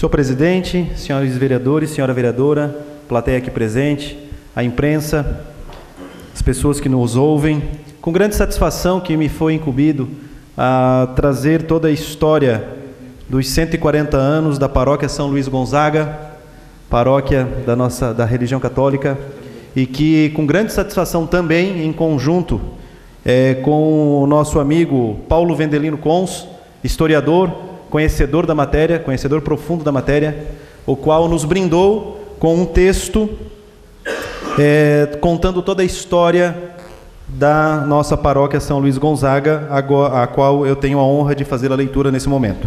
Senhor presidente, senhores vereadores, senhora vereadora, plateia aqui presente, a imprensa, as pessoas que nos ouvem, com grande satisfação que me foi incumbido a trazer toda a história dos 140 anos da paróquia São Luís Gonzaga, paróquia da religião católica, e que com grande satisfação também, em conjunto com o nosso amigo Paulo Vendelino Cons, historiador, conhecedor da matéria, conhecedor profundo da matéria, o qual nos brindou com um texto contando toda a história da nossa paróquia São Luís Gonzaga, a qual eu tenho a honra de fazer a leitura nesse momento.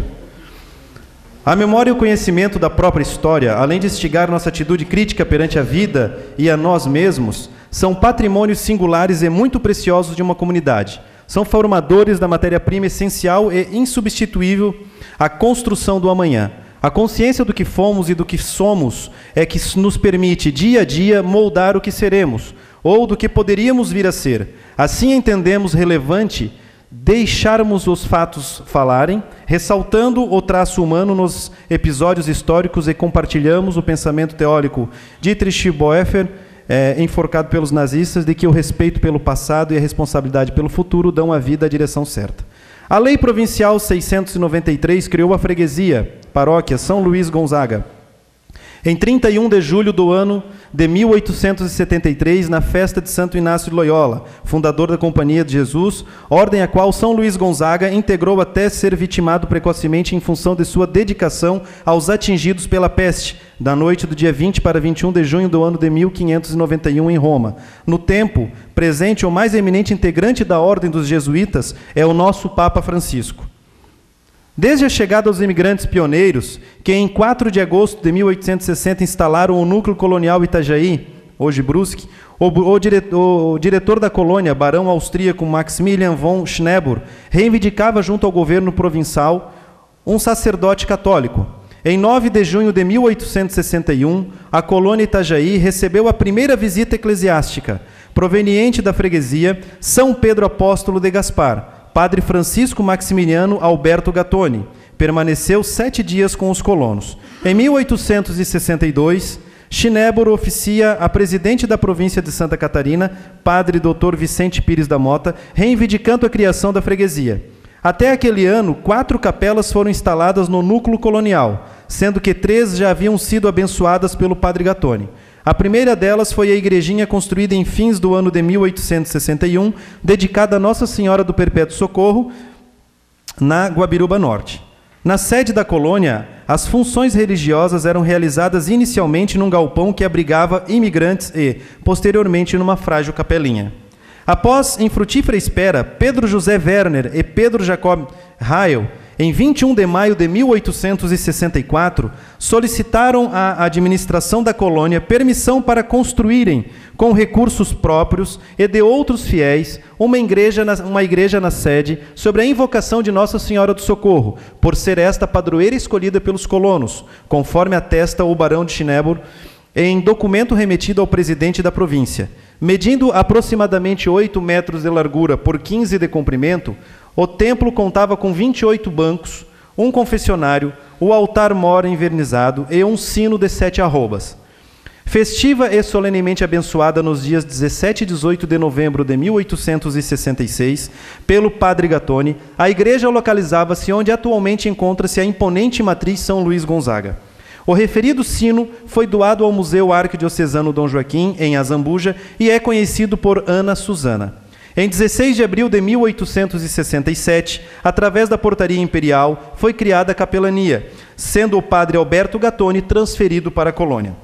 A memória e o conhecimento da própria história, além de instigar nossa atitude crítica perante a vida e a nós mesmos, são patrimônios singulares e muito preciosos de uma comunidade. São formadores da matéria-prima essencial e insubstituível à construção do amanhã. A consciência do que fomos e do que somos é que nos permite, dia a dia, moldar o que seremos, ou do que poderíamos vir a ser. Assim entendemos relevante deixarmos os fatos falarem, ressaltando o traço humano nos episódios históricos, e compartilhamos o pensamento teórico de Dietrich Bonhoeffer, enforcado pelos nazistas, de que o respeito pelo passado e a responsabilidade pelo futuro dão à vida a direção certa. A Lei Provincial 693 criou a freguesia, paróquia São Luís Gonzaga, em 31 de julho do ano de 1873, na festa de Santo Inácio de Loyola, fundador da Companhia de Jesus, ordem a qual São Luís Gonzaga integrou até ser vitimado precocemente em função de sua dedicação aos atingidos pela peste, da noite do dia 20 para 21 de junho do ano de 1591 em Roma. No tempo presente, o mais eminente integrante da Ordem dos Jesuítas é o nosso Papa Francisco. Desde a chegada dos imigrantes pioneiros, que em 4 de agosto de 1860 instalaram o núcleo colonial Itajaí, hoje Brusque, o diretor da colônia, barão austríaco Maximilian von Schneeberg, reivindicava junto ao governo provincial um sacerdote católico. Em 9 de junho de 1861, a colônia Itajaí recebeu a primeira visita eclesiástica, proveniente da freguesia São Pedro Apóstolo de Gaspar, Padre Francisco Maximiliano Alberto Gattoni. Permaneceu 7 dias com os colonos. Em 1862, Schneeberg oficia a presidente da província de Santa Catarina, Padre Dr. Vicente Pires da Mota, reivindicando a criação da freguesia. Até aquele ano, 4 capelas foram instaladas no núcleo colonial, sendo que 3 já haviam sido abençoadas pelo Padre Gattoni. A primeira delas foi a igrejinha construída em fins do ano de 1861, dedicada a Nossa Senhora do Perpétuo Socorro, na Guabiruba Norte. Na sede da colônia, as funções religiosas eram realizadas inicialmente num galpão que abrigava imigrantes e, posteriormente, numa frágil capelinha. Após, em frutífera espera, Pedro José Werner e Pedro Jacob Heil, em 21 de maio de 1864, solicitaram à administração da colônia permissão para construírem, com recursos próprios e de outros fiéis, uma igreja na sede, sobre a invocação de Nossa Senhora do Socorro, por ser esta a padroeira escolhida pelos colonos, conforme atesta o barão de Schneeberg, em documento remetido ao presidente da província. Medindo aproximadamente 8 metros de largura por 15 de comprimento, o templo contava com 28 bancos, um confessionário, o altar-mor envernizado e um sino de 7 arrobas. Festiva e solenemente abençoada nos dias 17 e 18 de novembro de 1866, pelo Padre Gattoni, a igreja localizava-se onde atualmente encontra-se a imponente matriz São Luís Gonzaga. O referido sino foi doado ao Museu Arquidiocesano Dom Joaquim, em Azambuja, e é conhecido por Ana Susana. Em 16 de abril de 1867, através da portaria imperial, foi criada a capelania, sendo o padre Alberto Gattoni transferido para a colônia.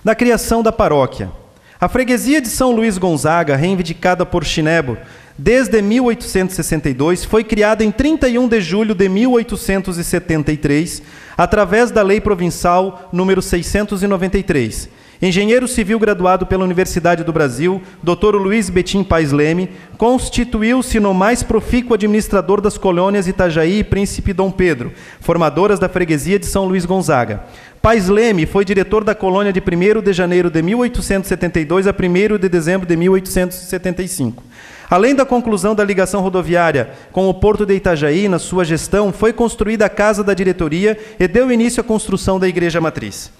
Da criação da paróquia. A freguesia de São Luís Gonzaga, reivindicada por Schneeberg desde 1862, foi criada em 31 de julho de 1873, através da Lei Provincial número 693. Engenheiro civil graduado pela Universidade do Brasil, Dr. Luiz Betim Paes Leme, constituiu-se no mais profícuo administrador das colônias Itajaí e Príncipe Dom Pedro, formadoras da freguesia de São Luís Gonzaga. Paes Leme foi diretor da colônia de 1º de janeiro de 1872 a 1º de dezembro de 1875. Além da conclusão da ligação rodoviária com o Porto de Itajaí, na sua gestão, foi construída a Casa da Diretoria e deu início à construção da Igreja Matriz.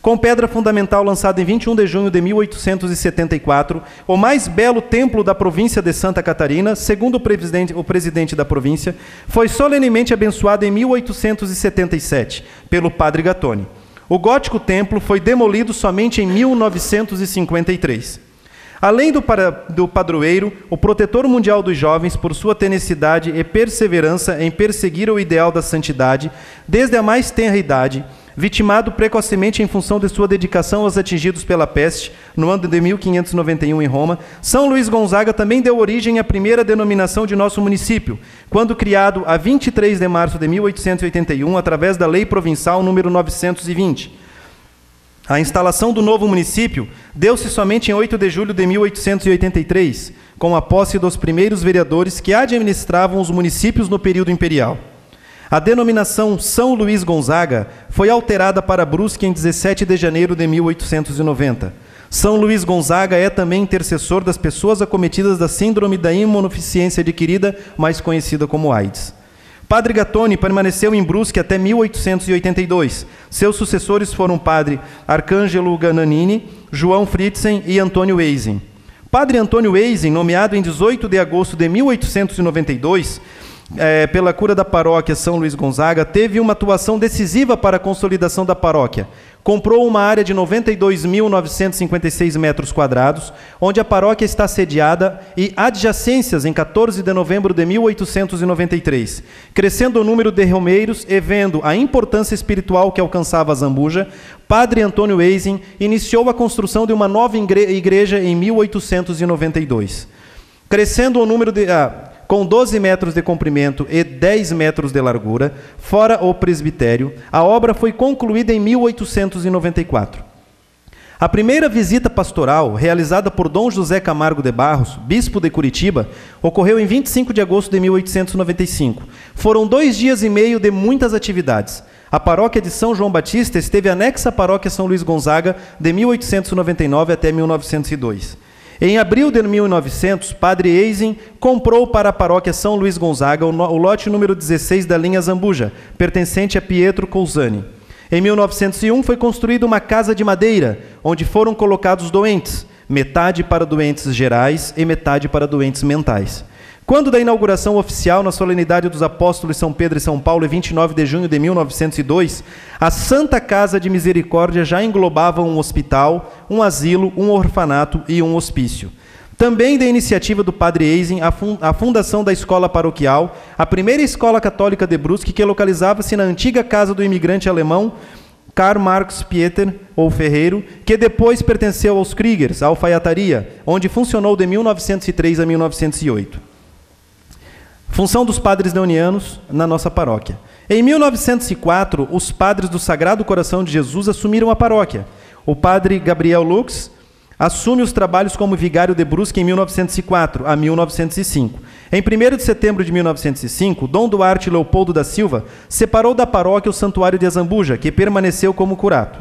Com pedra fundamental lançada em 21 de junho de 1874, o mais belo templo da província de Santa Catarina, segundo o presidente da província, foi solenemente abençoado em 1877 pelo padre Gattoni. O gótico templo foi demolido somente em 1953. Além do padroeiro, o protetor mundial dos jovens, por sua tenacidade e perseverança em perseguir o ideal da santidade, desde a mais tenra idade, vitimado precocemente em função de sua dedicação aos atingidos pela peste, no ano de 1591 em Roma, São Luís Gonzaga também deu origem à primeira denominação de nosso município, quando criado a 23 de março de 1881, através da Lei Provincial número 920. A instalação do novo município deu-se somente em 8 de julho de 1883, com a posse dos primeiros vereadores que administravam os municípios no período imperial. A denominação São Luís Gonzaga foi alterada para Brusque em 17 de janeiro de 1890. São Luís Gonzaga é também intercessor das pessoas acometidas da síndrome da imunodeficiência adquirida, mais conhecida como AIDS. Padre Gattoni permaneceu em Brusque até 1882. Seus sucessores foram Padre Arcângelo Gananini, João Fritzen e Antônio Eisen. Padre Antônio Eisen, nomeado em 18 de agosto de 1892, pela cura da paróquia São Luís Gonzaga, teve uma atuação decisiva para a consolidação da paróquia. Comprou uma área de 92.956 metros quadrados, onde a paróquia está sediada, e adjacências em 14 de novembro de 1893. Crescendo o número de romeiros e vendo a importância espiritual que alcançava a Zambuja, Padre Antônio Eisen iniciou a construção de uma nova igreja em 1892. Crescendo o número com 12 metros de comprimento e 10 metros de largura, fora o presbitério, a obra foi concluída em 1894. A primeira visita pastoral, realizada por Dom José Camargo de Barros, bispo de Curitiba, ocorreu em 25 de agosto de 1895. Foram 2 dias e meio de muitas atividades. A paróquia de São João Batista esteve anexa à paróquia São Luís Gonzaga de 1899 até 1902. Em abril de 1900, Padre Eisen comprou para a paróquia São Luís Gonzaga o lote número 16 da linha Zambuja, pertencente a Pietro Cousani. Em 1901, foi construída uma casa de madeira, onde foram colocados doentes, metade para doentes gerais e metade para doentes mentais. Quando da inauguração oficial na solenidade dos apóstolos São Pedro e São Paulo, em 29 de junho de 1902, a Santa Casa de Misericórdia já englobava um hospital, um asilo, um orfanato e um hospício. Também da iniciativa do Padre Eisen, a fundação da escola paroquial, a primeira escola católica de Brusque, que localizava-se na antiga casa do imigrante alemão Karl Marx Pieter, ou Ferreiro, que depois pertenceu aos Kriegers, a alfaiataria, onde funcionou de 1903 a 1908. Função dos padres neonianos na nossa paróquia. Em 1904, os padres do Sagrado Coração de Jesus assumiram a paróquia. O padre Gabriel Lux assume os trabalhos como vigário de Brusque em 1904 a 1905. Em 1º de setembro de 1905, Dom Duarte Leopoldo da Silva separou da paróquia o Santuário de Azambuja, que permaneceu como curato.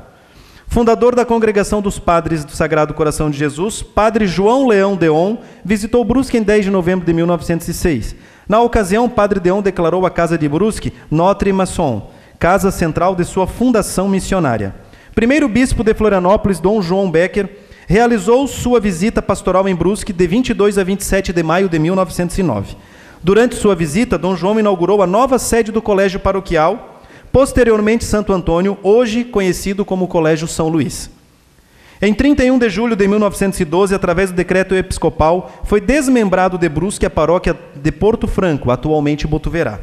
Fundador da Congregação dos Padres do Sagrado Coração de Jesus, Padre João Leão Deon visitou Brusque em 10 de novembro de 1906. Na ocasião, Padre Deon declarou a Casa de Brusque Notre Maçon, casa central de sua fundação missionária. Primeiro bispo de Florianópolis, Dom João Becker, realizou sua visita pastoral em Brusque de 22 a 27 de maio de 1909. Durante sua visita, Dom João inaugurou a nova sede do Colégio Paroquial, posteriormente Santo Antônio, hoje conhecido como Colégio São Luís. Em 31 de julho de 1912, através do decreto episcopal, foi desmembrado de Brusque a paróquia de Porto Franco, atualmente Botuverá.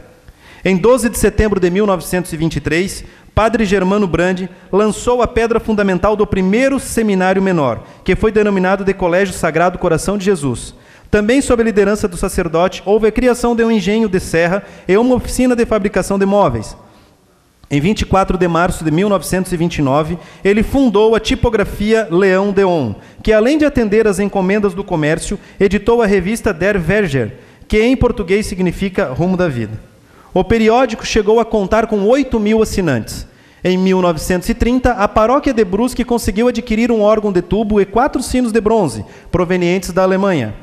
Em 12 de setembro de 1923, Padre Germano Brandi lançou a pedra fundamental do primeiro seminário menor, que foi denominado de Colégio Sagrado Coração de Jesus. Também, sob a liderança do sacerdote, houve a criação de um engenho de serra e uma oficina de fabricação de móveis. Em 24 de março de 1929, ele fundou a tipografia Leão Deon, que, além de atender às encomendas do comércio, editou a revista Der Verger, que em português significa Rumo da Vida. O periódico chegou a contar com 8.000 assinantes. Em 1930, a paróquia de Brusque conseguiu adquirir um órgão de tubo e 4 sinos de bronze, provenientes da Alemanha.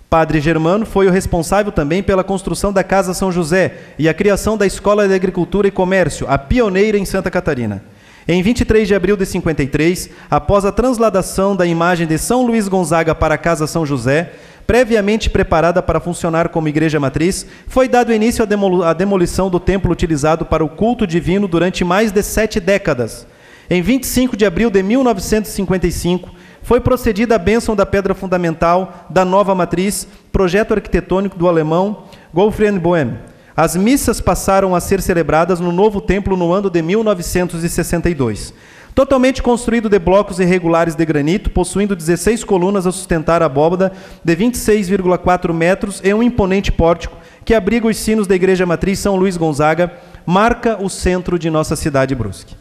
Padre Germano foi o responsável também pela construção da Casa São José e a criação da Escola de Agricultura e Comércio, a pioneira em Santa Catarina. Em 23 de abril de 53, após a transladação da imagem de São Luís Gonzaga para a Casa São José, previamente preparada para funcionar como igreja matriz, foi dado início à demolição do templo utilizado para o culto divino durante mais de 7 décadas. Em 25 de abril de 1955, foi procedida a bênção da pedra fundamental da nova matriz, projeto arquitetônico do alemão Gottfried Boehm. As missas passaram a ser celebradas no novo templo no ano de 1962. Totalmente construído de blocos irregulares de granito, possuindo 16 colunas a sustentar a abóbada de 26,4 metros e um imponente pórtico que abriga os sinos da Igreja Matriz São Luís Gonzaga, marca o centro de nossa cidade Brusque.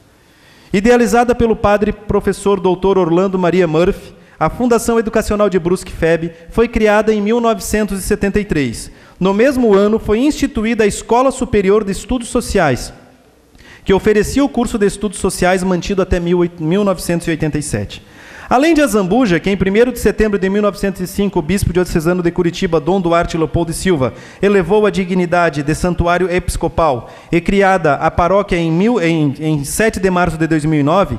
Idealizada pelo padre professor Dr. Orlando Maria Murphy, a Fundação Educacional de Brusque FEB foi criada em 1973. No mesmo ano, foi instituída a Escola Superior de Estudos Sociais, que oferecia o curso de Estudos Sociais mantido até 1987. Além de Azambuja, que em 1º de setembro de 1905, o bispo diocesano de Curitiba, Dom Duarte Leopoldo de Silva, elevou a dignidade de santuário episcopal e criada a paróquia em 7 de março de 2009,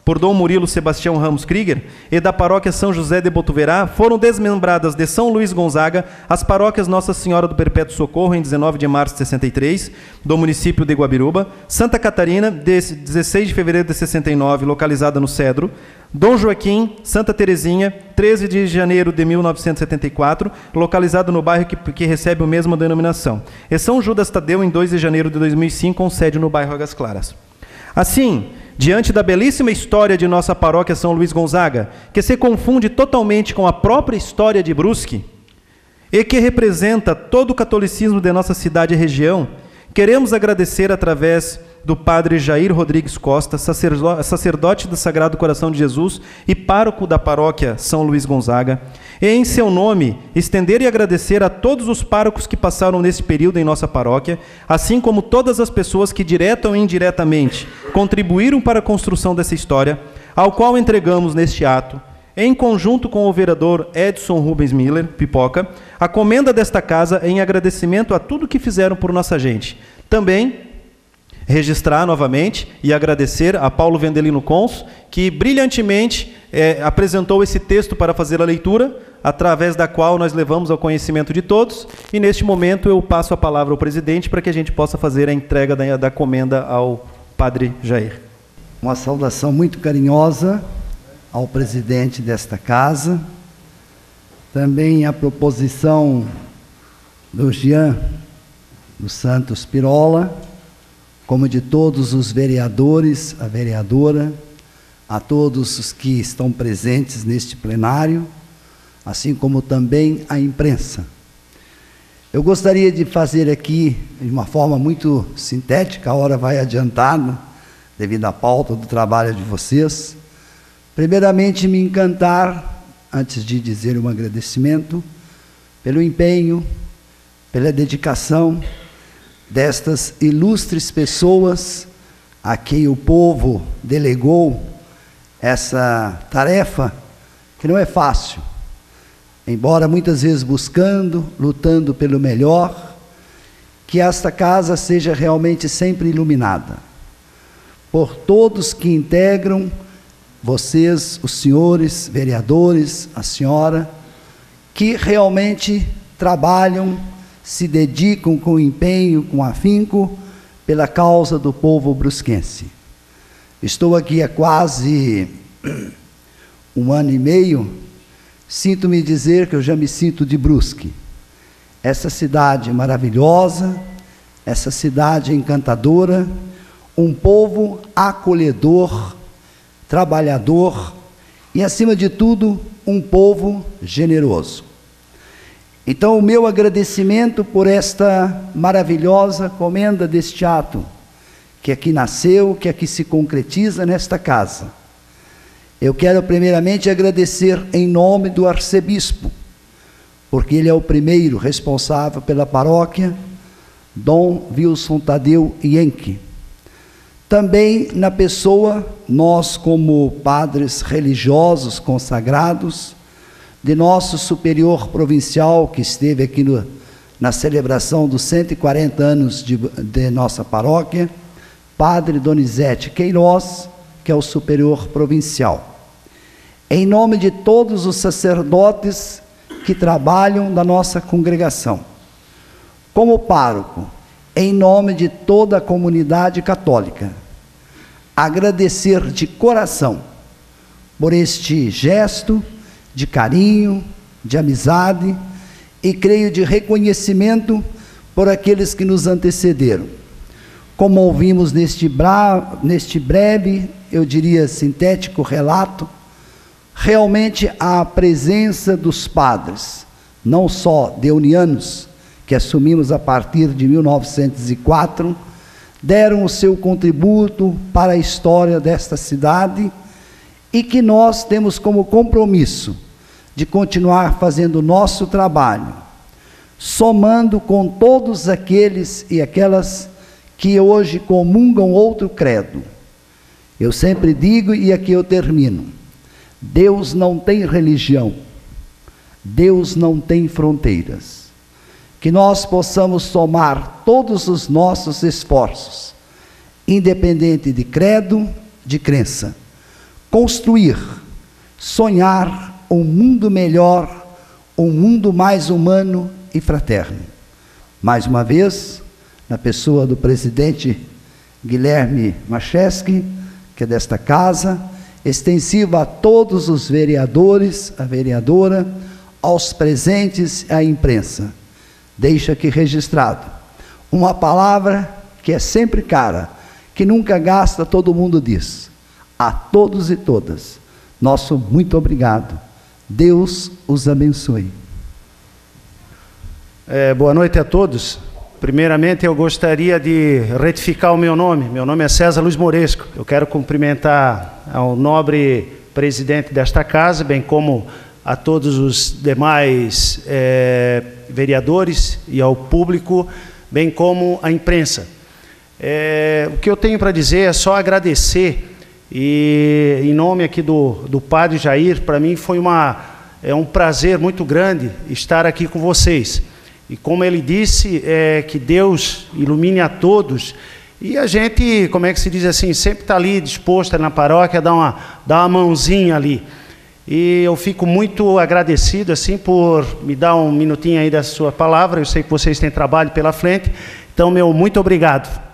por Dom Murilo Sebastião Ramos Krieger, e da paróquia São José de Botuverá, foram desmembradas de São Luís Gonzaga as paróquias Nossa Senhora do Perpétuo Socorro, em 19 de março de 63, do município de Guabiruba, Santa Catarina, de 16 de fevereiro de 69, localizada no Cedro, Dom Joaquim, Santa Terezinha, 13 de janeiro de 1974, localizado no bairro que recebe a mesma denominação, e São Judas Tadeu, em 2 de janeiro de 2005, com sede no bairro Águas Claras. Assim, diante da belíssima história de nossa paróquia São Luís Gonzaga, que se confunde totalmente com a própria história de Brusque, e que representa todo o catolicismo de nossa cidade e região, queremos agradecer através do padre Jair Rodrigues Costa, sacerdote do Sagrado Coração de Jesus e pároco da paróquia São Luís Gonzaga, e em seu nome estender e agradecer a todos os párocos que passaram nesse período em nossa paróquia, assim como todas as pessoas que direta ou indiretamente contribuíram para a construção dessa história, ao qual entregamos neste ato, em conjunto com o vereador Edson Rubens Miller, Pipoca, a comenda desta casa em agradecimento a tudo que fizeram por nossa gente. Também registrar novamente e agradecer a Paulo Vendelino Cons, que brilhantemente apresentou esse texto para fazer a leitura, através da qual nós levamos ao conhecimento de todos, e neste momento eu passo a palavra ao presidente para que a gente possa fazer a entrega da comenda ao padre Jair. Uma saudação muito carinhosa ao presidente desta casa, também a proposição do Jean dos Santos Pirola, como de todos os vereadores, a vereadora, a todos os que estão presentes neste plenário, assim como também a imprensa. Eu gostaria de fazer aqui, de uma forma muito sintética, a hora vai adiantando, devido à pauta do trabalho de vocês, primeiramente me encantar, antes de dizer um agradecimento, pelo empenho, pela dedicação destas ilustres pessoas a quem o povo delegou essa tarefa, que não é fácil, embora muitas vezes buscando, lutando pelo melhor, que esta casa seja realmente sempre iluminada, por todos que integram, vocês, os senhores vereadores, a senhora, que realmente trabalham, se dedicam com empenho, com afinco, pela causa do povo brusquense. Estou aqui há quase 1 ano e meio, sinto-me dizer que eu já me sinto de Brusque. Essa cidade maravilhosa, essa cidade encantadora, um povo acolhedor, trabalhador e, acima de tudo, um povo generoso. Então, o meu agradecimento por esta maravilhosa comenda deste ato, que aqui nasceu, que aqui se concretiza nesta casa. Eu quero primeiramente agradecer em nome do arcebispo, porque ele é o primeiro responsável pela paróquia, Dom Wilson Tadeu Ienque. Também na pessoa, nós como padres religiosos consagrados, de nosso superior provincial, que esteve aqui na celebração dos 140 anos de nossa paróquia, Padre Donizete Queiroz, que é o superior provincial. Em nome de todos os sacerdotes que trabalham na nossa congregação, como pároco, em nome de toda a comunidade católica, agradecer de coração por este gesto de carinho, de amizade e, creio, de reconhecimento por aqueles que nos antecederam. Como ouvimos neste breve, eu diria sintético relato, realmente a presença dos padres, não só deunianos, que assumimos a partir de 1904, deram o seu contributo para a história desta cidade e que nós temos como compromisso de continuar fazendo o nosso trabalho, somando com todos aqueles e aquelas que hoje comungam outro credo. Eu sempre digo, e aqui eu termino, Deus não tem religião, Deus não tem fronteiras. Que nós possamos somar todos os nossos esforços, independente de credo, de crença, construir, sonhar um mundo melhor, um mundo mais humano e fraterno. Mais uma vez, na pessoa do presidente Guilherme Macheski, que é desta casa, extensiva a todos os vereadores, a vereadora, aos presentes e à imprensa. Deixa aqui registrado uma palavra que é sempre cara, que nunca gasta, todo mundo diz. A todos e todas, nosso muito obrigado. Deus os abençoe. Boa noite a todos. Primeiramente, eu gostaria de retificar o meu nome. Meu nome é César Luiz Moresco. Eu quero cumprimentar ao nobre presidente desta casa, bem como a todos os demais vereadores e ao público, bem como à imprensa. O que eu tenho para dizer é só agradecer, e em nome aqui do Padre Jair, para mim foi um prazer muito grande estar aqui com vocês. E como ele disse, que Deus ilumine a todos, e a gente, como é que se diz assim, sempre está ali disposto na paróquia a dar uma mãozinha ali. E eu fico muito agradecido assim por me dar um minutinho aí da sua palavra. Eu sei que vocês têm trabalho pela frente, então meu muito obrigado.